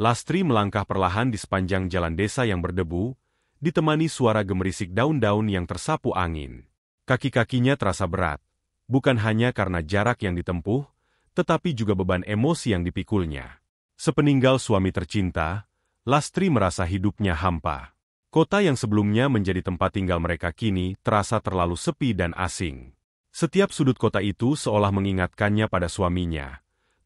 Lastri melangkah perlahan di sepanjang jalan desa yang berdebu, ditemani suara gemerisik daun-daun yang tersapu angin. Kaki-kakinya terasa berat, bukan hanya karena jarak yang ditempuh, tetapi juga beban emosi yang dipikulnya. Sepeninggal suami tercinta, Lastri merasa hidupnya hampa. Kota yang sebelumnya menjadi tempat tinggal mereka kini terasa terlalu sepi dan asing. Setiap sudut kota itu seolah mengingatkannya pada suaminya,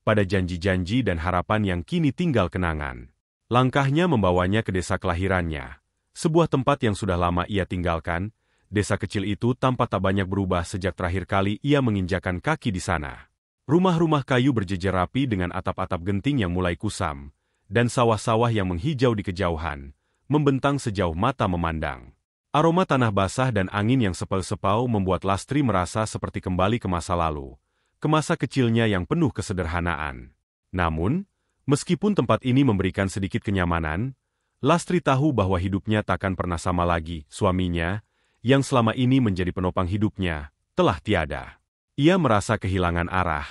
pada janji-janji dan harapan yang kini tinggal kenangan. Langkahnya membawanya ke desa kelahirannya, sebuah tempat yang sudah lama ia tinggalkan. Desa kecil itu tampak tak banyak berubah sejak terakhir kali ia menginjakan kaki di sana. Rumah-rumah kayu berjejer rapi dengan atap-atap genting yang mulai kusam, dan sawah-sawah yang menghijau di kejauhan, membentang sejauh mata memandang. Aroma tanah basah dan angin yang sepel-sepau membuat Lastri merasa seperti kembali ke masa lalu, ke masa kecilnya yang penuh kesederhanaan. Namun, meskipun tempat ini memberikan sedikit kenyamanan, Lastri tahu bahwa hidupnya takkan pernah sama lagi. Suaminya, yang selama ini menjadi penopang hidupnya, telah tiada. Ia merasa kehilangan arah,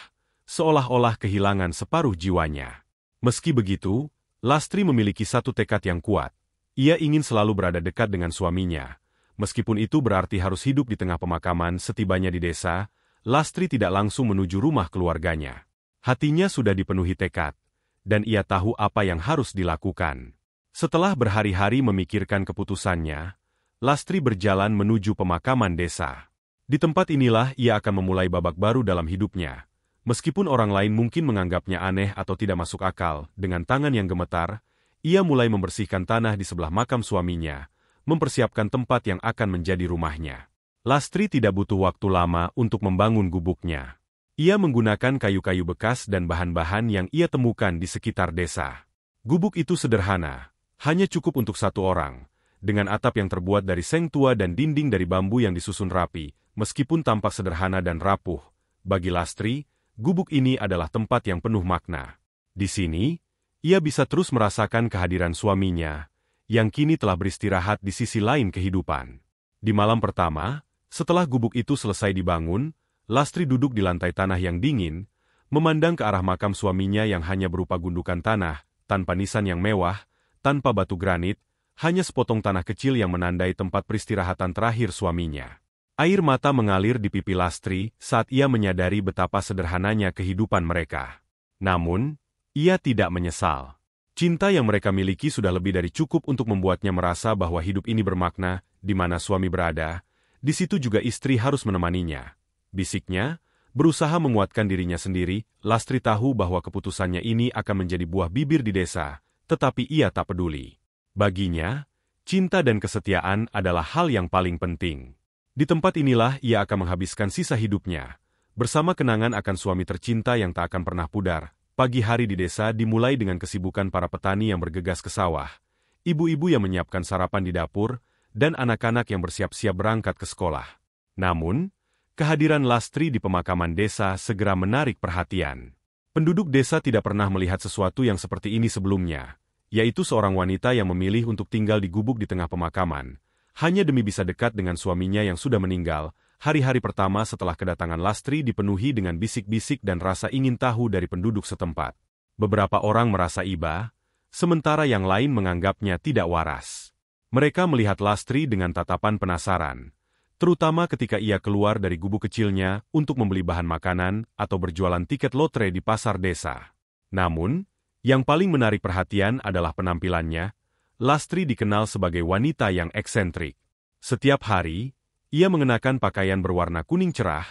seolah-olah kehilangan separuh jiwanya. Meski begitu, Lastri memiliki satu tekad yang kuat. Ia ingin selalu berada dekat dengan suaminya. Meskipun itu berarti harus hidup di tengah pemakaman. Setibanya di desa, Lastri tidak langsung menuju rumah keluarganya. Hatinya sudah dipenuhi tekad, dan ia tahu apa yang harus dilakukan. Setelah berhari-hari memikirkan keputusannya, Lastri berjalan menuju pemakaman desa. Di tempat inilah ia akan memulai babak baru dalam hidupnya. Meskipun orang lain mungkin menganggapnya aneh atau tidak masuk akal, dengan tangan yang gemetar, ia mulai membersihkan tanah di sebelah makam suaminya, mempersiapkan tempat yang akan menjadi rumahnya. Lastri tidak butuh waktu lama untuk membangun gubuknya. Ia menggunakan kayu-kayu bekas dan bahan-bahan yang ia temukan di sekitar desa. Gubuk itu sederhana, hanya cukup untuk satu orang, dengan atap yang terbuat dari seng tua dan dinding dari bambu yang disusun rapi. Meskipun tampak sederhana dan rapuh, bagi Lastri, gubuk ini adalah tempat yang penuh makna. Di sini, ia bisa terus merasakan kehadiran suaminya, yang kini telah beristirahat di sisi lain kehidupan. Di malam pertama, setelah gubuk itu selesai dibangun, Lastri duduk di lantai tanah yang dingin, memandang ke arah makam suaminya yang hanya berupa gundukan tanah, tanpa nisan yang mewah, tanpa batu granit, hanya sepotong tanah kecil yang menandai tempat peristirahatan terakhir suaminya. Air mata mengalir di pipi Lastri saat ia menyadari betapa sederhananya kehidupan mereka. Namun, ia tidak menyesal. Cinta yang mereka miliki sudah lebih dari cukup untuk membuatnya merasa bahwa hidup ini bermakna. Di mana suami berada, di situ juga istri harus menemaninya. Bisiknya, berusaha menguatkan dirinya sendiri. Lastri tahu bahwa keputusannya ini akan menjadi buah bibir di desa, tetapi ia tak peduli. Baginya, cinta dan kesetiaan adalah hal yang paling penting. Di tempat inilah ia akan menghabiskan sisa hidupnya, bersama kenangan akan suami tercinta yang tak akan pernah pudar. Pagi hari di desa dimulai dengan kesibukan para petani yang bergegas ke sawah, ibu-ibu yang menyiapkan sarapan di dapur, dan anak-anak yang bersiap-siap berangkat ke sekolah. Namun, kehadiran Lastri di pemakaman desa segera menarik perhatian. Penduduk desa tidak pernah melihat sesuatu yang seperti ini sebelumnya, yaitu seorang wanita yang memilih untuk tinggal di gubuk di tengah pemakaman, hanya demi bisa dekat dengan suaminya yang sudah meninggal. Hari-hari pertama setelah kedatangan Lastri dipenuhi dengan bisik-bisik dan rasa ingin tahu dari penduduk setempat. Beberapa orang merasa iba, sementara yang lain menganggapnya tidak waras. Mereka melihat Lastri dengan tatapan penasaran, terutama ketika ia keluar dari gubuk kecilnya untuk membeli bahan makanan atau berjualan tiket lotre di pasar desa. Namun, yang paling menarik perhatian adalah penampilannya. Lastri dikenal sebagai wanita yang eksentrik. Setiap hari, ia mengenakan pakaian berwarna kuning cerah,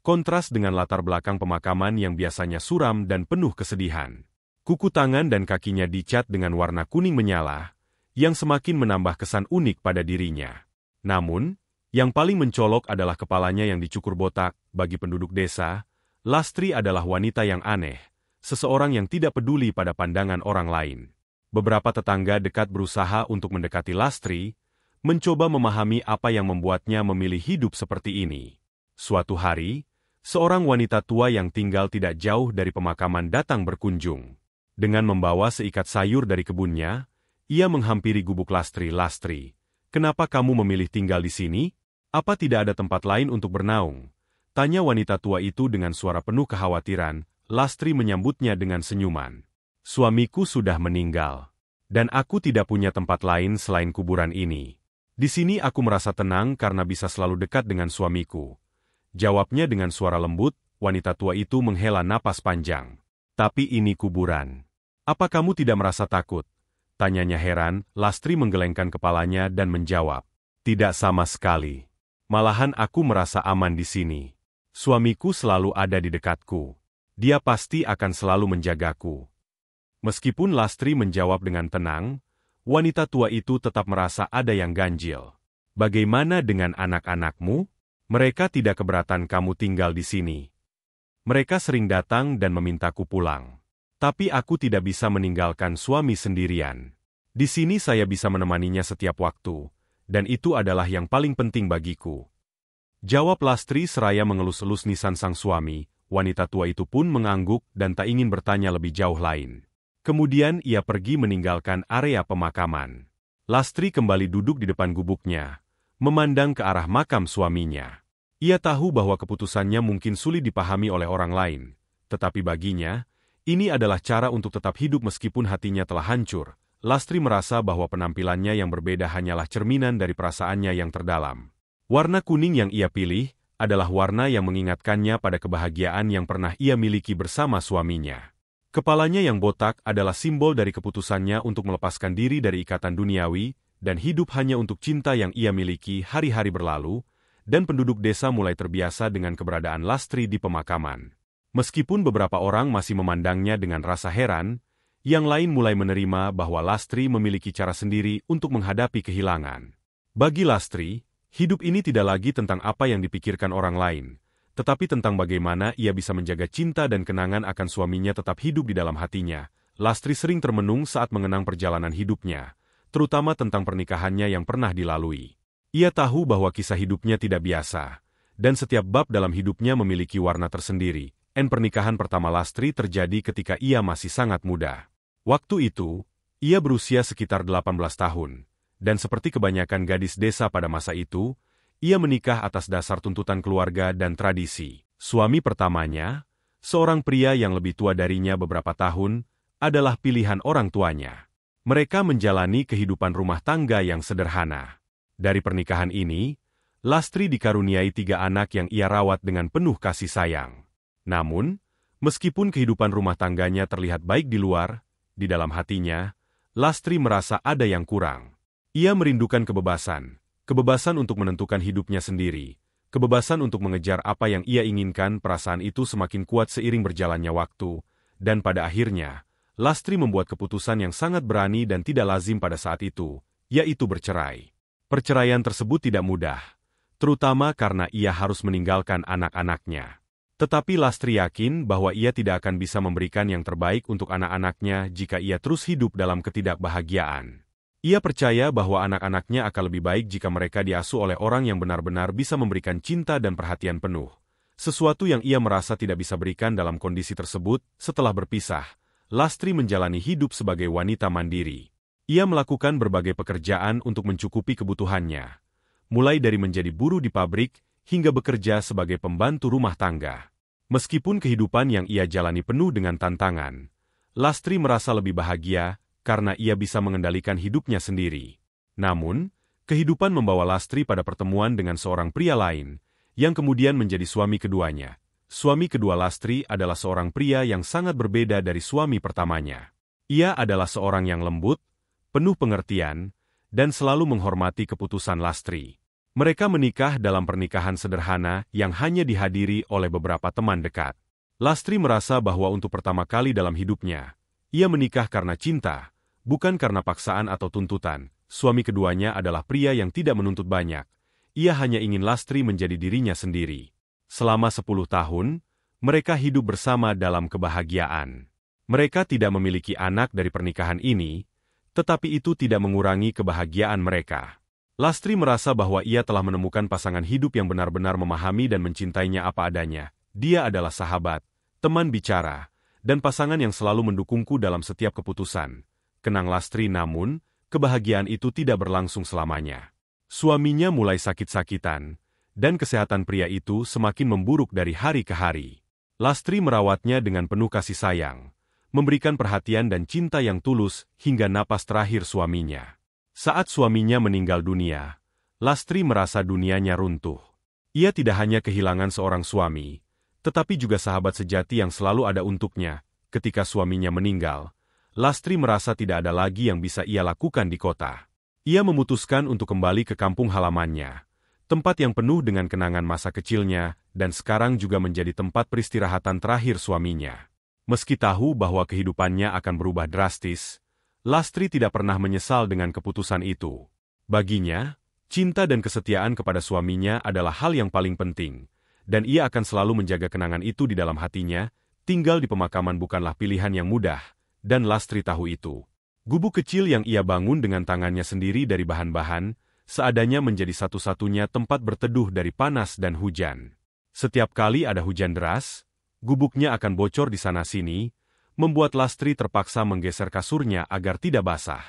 kontras dengan latar belakang pemakaman yang biasanya suram dan penuh kesedihan. Kuku tangan dan kakinya dicat dengan warna kuning menyala, yang semakin menambah kesan unik pada dirinya. Namun, yang paling mencolok adalah kepalanya yang dicukur botak. Bagi penduduk desa, Lastri adalah wanita yang aneh, seseorang yang tidak peduli pada pandangan orang lain. Beberapa tetangga dekat berusaha untuk mendekati Lastri, mencoba memahami apa yang membuatnya memilih hidup seperti ini. Suatu hari, seorang wanita tua yang tinggal tidak jauh dari pemakaman datang berkunjung. Dengan membawa seikat sayur dari kebunnya, ia menghampiri gubuk Lastri. "Lastri, kenapa kamu memilih tinggal di sini? Apa tidak ada tempat lain untuk bernaung?" tanya wanita tua itu dengan suara penuh kekhawatiran. Lastri menyambutnya dengan senyuman. Suamiku sudah meninggal. Dan aku tidak punya tempat lain selain kuburan ini. Di sini aku merasa tenang karena bisa selalu dekat dengan suamiku. Jawabnya dengan suara lembut, wanita tua itu menghela napas panjang. Tapi ini kuburan. Apa kamu tidak merasa takut? Tanyanya heran, Lastri menggelengkan kepalanya dan menjawab. Tidak sama sekali. Malahan aku merasa aman di sini. Suamiku selalu ada di dekatku. Dia pasti akan selalu menjagaku. Meskipun Lastri menjawab dengan tenang, wanita tua itu tetap merasa ada yang ganjil. Bagaimana dengan anak-anakmu? Mereka tidak keberatan kamu tinggal di sini. Mereka sering datang dan memintaku pulang. Tapi aku tidak bisa meninggalkan suami sendirian. Di sini saya bisa menemaninya setiap waktu, dan itu adalah yang paling penting bagiku. Jawab Lastri seraya mengelus-elus nisan sang suami. Wanita tua itu pun mengangguk dan tak ingin bertanya lebih jauh lain. Kemudian ia pergi meninggalkan area pemakaman. Lastri kembali duduk di depan gubuknya, memandang ke arah makam suaminya. Ia tahu bahwa keputusannya mungkin sulit dipahami oleh orang lain, tetapi baginya, ini adalah cara untuk tetap hidup meskipun hatinya telah hancur. Lastri merasa bahwa penampilannya yang berbeda hanyalah cerminan dari perasaannya yang terdalam. Warna kuning yang ia pilih adalah warna yang mengingatkannya pada kebahagiaan yang pernah ia miliki bersama suaminya. Kepalanya yang botak adalah simbol dari keputusannya untuk melepaskan diri dari ikatan duniawi dan hidup hanya untuk cinta yang ia miliki. Hari-hari berlalu, dan penduduk desa mulai terbiasa dengan keberadaan Lastri di pemakaman. Meskipun beberapa orang masih memandangnya dengan rasa heran, yang lain mulai menerima bahwa Lastri memiliki cara sendiri untuk menghadapi kehilangan. Bagi Lastri, hidup ini tidak lagi tentang apa yang dipikirkan orang lain, tetapi tentang bagaimana ia bisa menjaga cinta dan kenangan akan suaminya tetap hidup di dalam hatinya. Lastri sering termenung saat mengenang perjalanan hidupnya, terutama tentang pernikahannya yang pernah dilalui. Ia tahu bahwa kisah hidupnya tidak biasa, dan setiap bab dalam hidupnya memiliki warna tersendiri. Pernikahan pertama Lastri terjadi ketika ia masih sangat muda. Waktu itu, ia berusia sekitar 18 tahun. Dan seperti kebanyakan gadis desa pada masa itu, ia menikah atas dasar tuntutan keluarga dan tradisi. Suami pertamanya, seorang pria yang lebih tua darinya beberapa tahun, adalah pilihan orang tuanya. Mereka menjalani kehidupan rumah tangga yang sederhana. Dari pernikahan ini, Lastri dikaruniai 3 anak yang ia rawat dengan penuh kasih sayang. Namun, meskipun kehidupan rumah tangganya terlihat baik di luar, di dalam hatinya, Lastri merasa ada yang kurang. Ia merindukan kebebasan, kebebasan untuk menentukan hidupnya sendiri, kebebasan untuk mengejar apa yang ia inginkan. Perasaan itu semakin kuat seiring berjalannya waktu, dan pada akhirnya, Lastri membuat keputusan yang sangat berani dan tidak lazim pada saat itu, yaitu bercerai. Perceraian tersebut tidak mudah, terutama karena ia harus meninggalkan anak-anaknya. Tetapi Lastri yakin bahwa ia tidak akan bisa memberikan yang terbaik untuk anak-anaknya jika ia terus hidup dalam ketidakbahagiaan. Ia percaya bahwa anak-anaknya akan lebih baik jika mereka diasuh oleh orang yang benar-benar bisa memberikan cinta dan perhatian penuh. Sesuatu yang ia merasa tidak bisa berikan dalam kondisi tersebut. Setelah berpisah, Lastri menjalani hidup sebagai wanita mandiri. Ia melakukan berbagai pekerjaan untuk mencukupi kebutuhannya, mulai dari menjadi buruh di pabrik hingga bekerja sebagai pembantu rumah tangga. Meskipun kehidupan yang ia jalani penuh dengan tantangan, Lastri merasa lebih bahagia karena ia bisa mengendalikan hidupnya sendiri. Namun, kehidupan membawa Lastri pada pertemuan dengan seorang pria lain, yang kemudian menjadi suami keduanya. Suami kedua Lastri adalah seorang pria yang sangat berbeda dari suami pertamanya. Ia adalah seorang yang lembut, penuh pengertian, dan selalu menghormati keputusan Lastri. Mereka menikah dalam pernikahan sederhana yang hanya dihadiri oleh beberapa teman dekat. Lastri merasa bahwa untuk pertama kali dalam hidupnya, ia menikah karena cinta, bukan karena paksaan atau tuntutan. Suami keduanya adalah pria yang tidak menuntut banyak. Ia hanya ingin Lastri menjadi dirinya sendiri. Selama 10 tahun, mereka hidup bersama dalam kebahagiaan. Mereka tidak memiliki anak dari pernikahan ini, tetapi itu tidak mengurangi kebahagiaan mereka. Lastri merasa bahwa ia telah menemukan pasangan hidup yang benar-benar memahami dan mencintainya apa adanya. Dia adalah sahabat, teman bicara, dan pasangan yang selalu mendukungku dalam setiap keputusan. Kenang Lastri, namun, kebahagiaan itu tidak berlangsung selamanya. Suaminya mulai sakit-sakitan, dan kesehatan pria itu semakin memburuk dari hari ke hari. Lastri merawatnya dengan penuh kasih sayang, memberikan perhatian dan cinta yang tulus hingga napas terakhir suaminya. Saat suaminya meninggal dunia, Lastri merasa dunianya runtuh. Ia tidak hanya kehilangan seorang suami, tetapi juga sahabat sejati yang selalu ada untuknya. Ketika suaminya meninggal, Lastri merasa tidak ada lagi yang bisa ia lakukan di kota. Ia memutuskan untuk kembali ke kampung halamannya, tempat yang penuh dengan kenangan masa kecilnya, dan sekarang juga menjadi tempat peristirahatan terakhir suaminya. Meski tahu bahwa kehidupannya akan berubah drastis, Lastri tidak pernah menyesal dengan keputusan itu. Baginya, cinta dan kesetiaan kepada suaminya adalah hal yang paling penting, dan ia akan selalu menjaga kenangan itu di dalam hatinya. Tinggal di pemakaman bukanlah pilihan yang mudah, dan Lastri tahu itu. Gubuk kecil yang ia bangun dengan tangannya sendiri dari bahan-bahan, seadanya menjadi satu-satunya tempat berteduh dari panas dan hujan. Setiap kali ada hujan deras, gubuknya akan bocor di sana-sini, membuat Lastri terpaksa menggeser kasurnya agar tidak basah.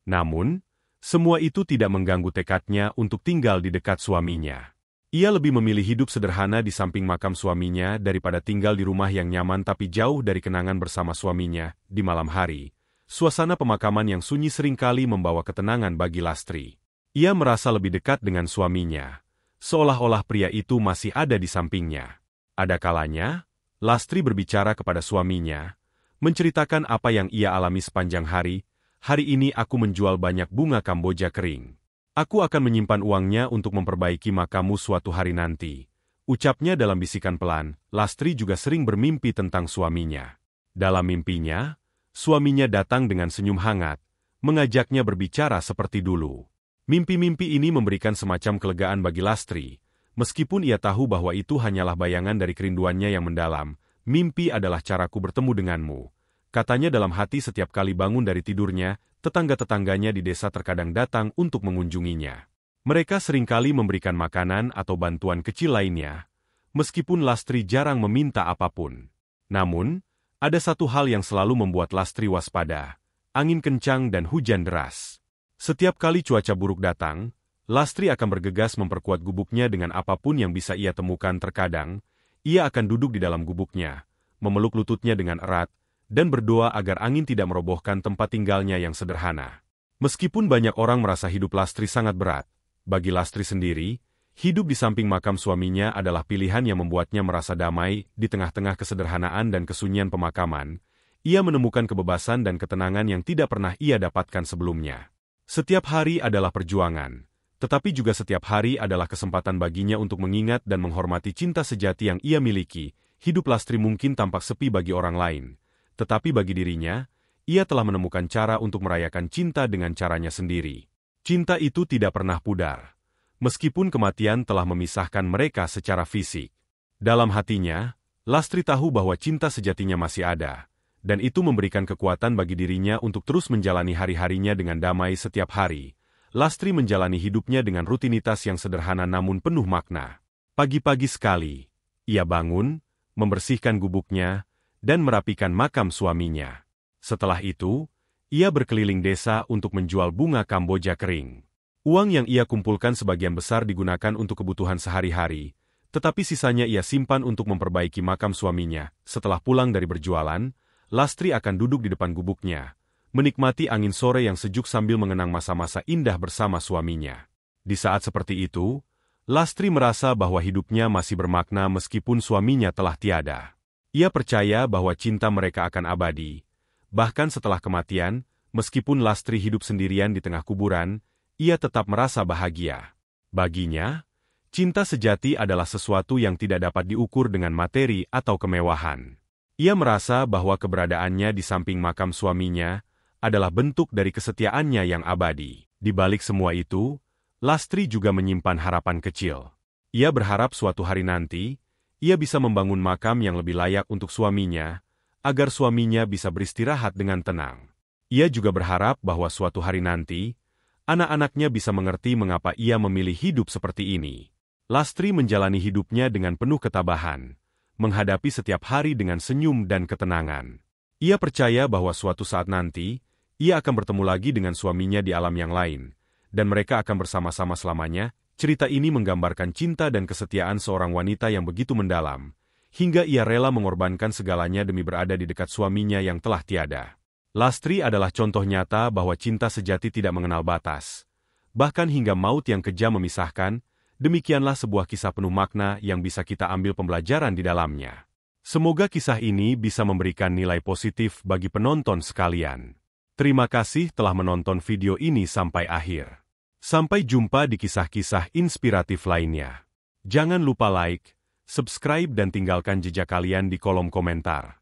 Namun, semua itu tidak mengganggu tekadnya untuk tinggal di dekat suaminya. Ia lebih memilih hidup sederhana di samping makam suaminya daripada tinggal di rumah yang nyaman tapi jauh dari kenangan bersama suaminya. Di malam hari, suasana pemakaman yang sunyi seringkali membawa ketenangan bagi Lastri. Ia merasa lebih dekat dengan suaminya, seolah-olah pria itu masih ada di sampingnya. Ada kalanya, Lastri berbicara kepada suaminya, menceritakan apa yang ia alami sepanjang hari. Hari ini aku menjual banyak bunga Kamboja kering. Aku akan menyimpan uangnya untuk memperbaiki makammu suatu hari nanti. Ucapnya dalam bisikan pelan. Lastri juga sering bermimpi tentang suaminya. Dalam mimpinya, suaminya datang dengan senyum hangat, mengajaknya berbicara seperti dulu. Mimpi-mimpi ini memberikan semacam kelegaan bagi Lastri, meskipun ia tahu bahwa itu hanyalah bayangan dari kerinduannya yang mendalam. Mimpi adalah caraku bertemu denganmu, katanya dalam hati setiap kali bangun dari tidurnya. Tetangga-tetangganya di desa terkadang datang untuk mengunjunginya. Mereka seringkali memberikan makanan atau bantuan kecil lainnya, meskipun Lastri jarang meminta apapun. Namun, ada satu hal yang selalu membuat Lastri waspada, angin kencang dan hujan deras. Setiap kali cuaca buruk datang, Lastri akan bergegas memperkuat gubuknya dengan apapun yang bisa ia temukan. Terkadang, ia akan duduk di dalam gubuknya, memeluk lututnya dengan erat, dan berdoa agar angin tidak merobohkan tempat tinggalnya yang sederhana. Meskipun banyak orang merasa hidup Lastri sangat berat, bagi Lastri sendiri, hidup di samping makam suaminya adalah pilihan yang membuatnya merasa damai. Di tengah-tengah kesederhanaan dan kesunyian pemakaman, ia menemukan kebebasan dan ketenangan yang tidak pernah ia dapatkan sebelumnya. Setiap hari adalah perjuangan, tetapi juga setiap hari adalah kesempatan baginya untuk mengingat dan menghormati cinta sejati yang ia miliki. Hidup Lastri mungkin tampak sepi bagi orang lain, tetapi bagi dirinya, ia telah menemukan cara untuk merayakan cinta dengan caranya sendiri. Cinta itu tidak pernah pudar, meskipun kematian telah memisahkan mereka secara fisik. Dalam hatinya, Lastri tahu bahwa cinta sejatinya masih ada, dan itu memberikan kekuatan bagi dirinya untuk terus menjalani hari-harinya dengan damai. Setiap hari, Lastri menjalani hidupnya dengan rutinitas yang sederhana namun penuh makna. Pagi-pagi sekali, ia bangun, membersihkan gubuknya, dan merapikan makam suaminya. Setelah itu, ia berkeliling desa untuk menjual bunga Kamboja kering. Uang yang ia kumpulkan sebagian besar digunakan untuk kebutuhan sehari-hari, tetapi sisanya ia simpan untuk memperbaiki makam suaminya. Setelah pulang dari berjualan, Lastri akan duduk di depan gubuknya, menikmati angin sore yang sejuk sambil mengenang masa-masa indah bersama suaminya. Di saat seperti itu, Lastri merasa bahwa hidupnya masih bermakna meskipun suaminya telah tiada. Ia percaya bahwa cinta mereka akan abadi. Bahkan setelah kematian, meskipun Lastri hidup sendirian di tengah kuburan, ia tetap merasa bahagia. Baginya, cinta sejati adalah sesuatu yang tidak dapat diukur dengan materi atau kemewahan. Ia merasa bahwa keberadaannya di samping makam suaminya adalah bentuk dari kesetiaannya yang abadi. Di balik semua itu, Lastri juga menyimpan harapan kecil. Ia berharap suatu hari nanti, ia bisa membangun makam yang lebih layak untuk suaminya, agar suaminya bisa beristirahat dengan tenang. Ia juga berharap bahwa suatu hari nanti, anak-anaknya bisa mengerti mengapa ia memilih hidup seperti ini. Lastri menjalani hidupnya dengan penuh ketabahan, menghadapi setiap hari dengan senyum dan ketenangan. Ia percaya bahwa suatu saat nanti, ia akan bertemu lagi dengan suaminya di alam yang lain, dan mereka akan bersama-sama selamanya. Cerita ini menggambarkan cinta dan kesetiaan seorang wanita yang begitu mendalam, hingga ia rela mengorbankan segalanya demi berada di dekat suaminya yang telah tiada. Lastri adalah contoh nyata bahwa cinta sejati tidak mengenal batas. Bahkan hingga maut yang kejam memisahkan, demikianlah sebuah kisah penuh makna yang bisa kita ambil pembelajaran di dalamnya. Semoga kisah ini bisa memberikan nilai positif bagi penonton sekalian. Terima kasih telah menonton video ini sampai akhir. Sampai jumpa di kisah-kisah inspiratif lainnya. Jangan lupa like, subscribe dan tinggalkan jejak kalian di kolom komentar.